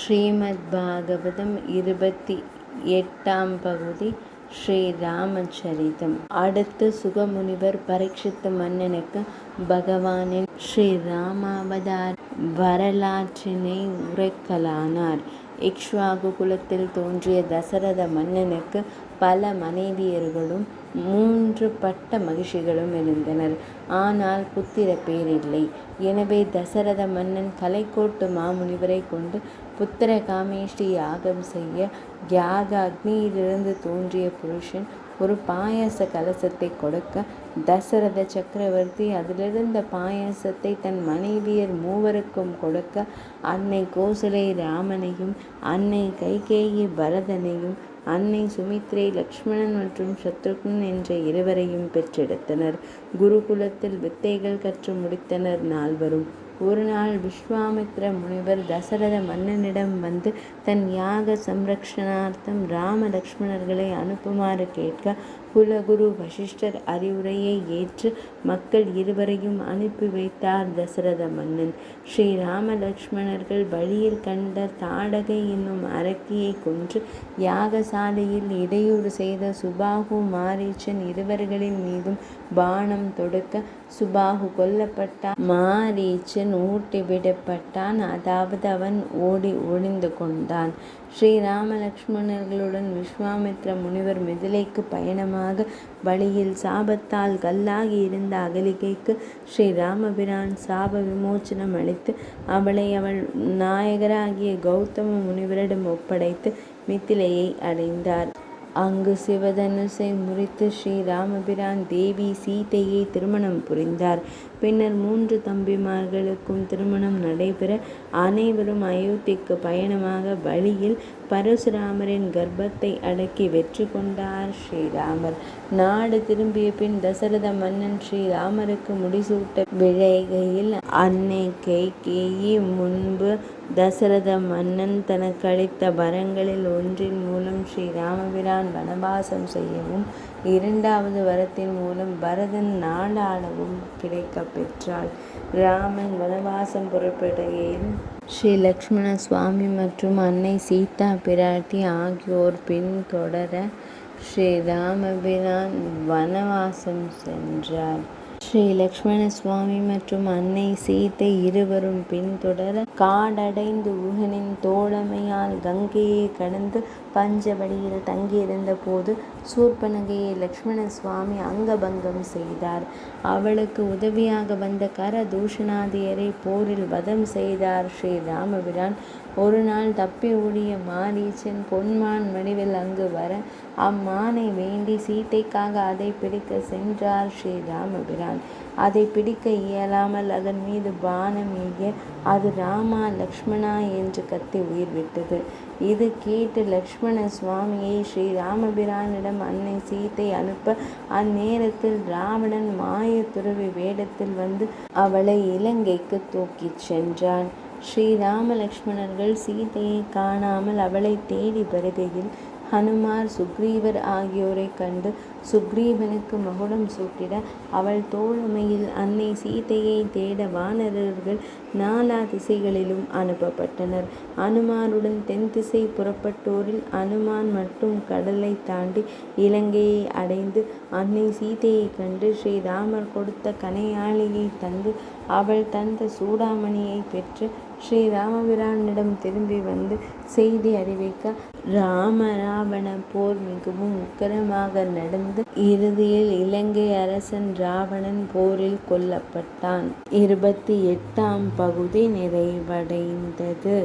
ஸ்ரீமத் பாகவதம் 28ஆம் பகுதி ஸ்ரீ ராமச்சரிதம். அடுத்து சுகமுனிவர் பரீட்சித்து மன்னனுக்கு பகவானின் ஸ்ரீ ராமாவதார வரலாற்றினை உரைக்கலானார். இக்ஷ்வாகு குலத்தில் தோன்றிய தசரத மன்னனுக்கு பல மனைவியர்களும் 3 பட்ட மகிழ்ச்சிகளும் இருந்தனர். ஆனால் புத்திர பேரில்லை. எனவே தசரத மன்னன் கலைக்கோட்டு மாமுனிவரை கொண்டு புத்திர காமேஷ்டி யாகம் செய்ய யாக அக்னியிலிருந்து தோன்றிய புருஷன் ஒரு பாயாச கலசத்தை கொடுக்க தசரத சக்கரவர்த்தி அதிலிருந்த பாயாசத்தை தன் மனைவியர் 3 கொடுக்க அன்னை கோசலை ராமனையும், அன்னை கைகேயி பரதனையும், அன்னை சுமித்ரை லக்ஷ்மணன் மற்றும் சத்ருக்னன் என்ற 2 பெற்றெடுத்தனர். குருகுலத்தில் வித்தைகள் கற்று முடித்தனர் 4. ஒரு நாள் விஸ்வாமித்ர முனிவர் தசரத மன்னனிடம் வந்து தன் யாக சம்ரக்ஷணார்த்தம் ராம லக்ஷ்மணர்களை அனுப்புமாறு கேட்க குலகுரு வசிஷ்டர் அறிவுரையை ஏற்று மக்கள் 2 அனுப்பி வைத்தார் தசரத மன்னன். ஸ்ரீ ராம லக்ஷ்மணர்கள் வழியில் கண்ட தாடகை என்னும் அரக்கியை கொன்று யாகசாலையில் இடையூறு செய்த சுபாகு மாரீச்சன் 2 மீதும் பாணம் தொடுக்க சுபாகு கொல்லப்பட்டான். மாரீச்சன் ஊட்டி விடப்பட்டான். அதாவது அவன் ஓடி ஒளிந்து கொண்டான். ஸ்ரீராம லக்ஷ்மணர்களுடன் விஸ்வாமித்ர முனிவர் மிதிலைக்கு பயணமாக வழியில் சாபத்தால் கல்லாகி இருந்த அகலிகைக்கு ஸ்ரீராமபிரான் சாப விமோச்சனம் அளித்து அவளை அவள் நாயகராகிய கௌதம முனிவரிடம் ஒப்படைத்து மிதிலையை அடைந்தார். அங்கு சிவதனுசை முறித்து ஸ்ரீராமபிரான் தேவி சீதையை திருமணம் புரிந்தார். பின்னர் 3 தம்பிமார்களுக்கும் திருமணம் நடைபெற அனைவரும் அயோத்திக்கு பயணமாக வழியில் பரசுராமரின் கர்ப்பத்தை அடக்கி வெற்றி கொண்டார் ஸ்ரீராமர். நாடு திரும்பிய பின் தசரத மன்னன் ஸ்ரீராமருக்கு முடிசூட்ட விழைகையில் அன்னை கைகேயி முன்பு தசரத மன்னன் தனக்கு அளித்த வரங்களில் ஒன்றின் மூலம் ஸ்ரீராமபிரான் வனவாசம் செய்யவும், 2வது வரத்தின் மூலம் பரதன் நாடாளவும் கிடைக்க பெற்றாள். ராமன் வனவாசம் புறப்படுகையில் ஸ்ரீ லக்ஷ்மண சுவாமி மற்றும் அன்னை சீதா பிராட்டி ஆகியோர் பின்தொடர ஸ்ரீராமபிரான் வனவாசம் சென்றார். ஸ்ரீ லக்ஷ்மண சுவாமி மற்றும் அன்னை சீதை 2 பின்தொடர காடடைந்து குகனின் தோழமையால் கங்கையை கடந்து பஞ்சவடியில் தங்கியிருந்த போது சூர்பனகையை லக்ஷ்மண சுவாமி அங்கபங்கம் செய்தார். அவளுக்கு உதவியாக வந்த கரதூஷணாதியரை போரில் வதம் செய்தார் ஸ்ரீராமபிரான். ஒரு நாள் தப்பி ஓடிய மாரீச்சன் பொன்மான் வடிவில் அங்கு வர அம்மானை வேண்டி சீதைக்காக அதை பிடிக்க சென்றார் ஸ்ரீராமபிரான். அதை பிடிக்க இயலாமல் அதன் மீது பானம் எய்ய அது ராமா லக்ஷ்மணா என்று கத்தி உயிர் விட்டது. இது கேட்டு லக்ஷ்மண சுவாமியை ஸ்ரீராமபிரானிடம் அன்னை சீதை அனுப்ப அந்நேரத்தில் ராவணன் மாயத்துறவி வேடத்தில் வந்து அவளை இலங்கைக்கு தூக்கிச் சென்றான். ஸ்ரீராம லக்ஷ்மணர்கள் சீதையை காணாமல் அவளை தேடி வருகையில் ஹனுமார் சுக்ரீவர் ஆகியோரை கண்டு சுக்ரீவனுக்கு மகுடம் சூட்டிட அவள் தோழமையில் அன்னை சீதையை தேட வானரர்கள் 4 திசைகளிலும் அனுப்பப்பட்டனர். அனுமாருடன் தென் திசை புறப்பட்டோரில் அனுமான் மட்டும் கடலை தாண்டி இலங்கையை அடைந்து அன்னை சீதையை கண்டு ஸ்ரீராமர் கொடுத்த கனையாளியை தந்து அவள் தந்த சூடாமணியை பெற்று ஸ்ரீராமபிரானிடம் திரும்பி வந்து செய்தி அறிவிக்க ராம ராவண போர் மிகவும் உக்கிரமாக நடந்து இறுதியில் இலங்கை அரசன் ராவணன் போரில் கொல்லப்பட்டான். 28ஆம் பகுதி நிறைவடைந்தது.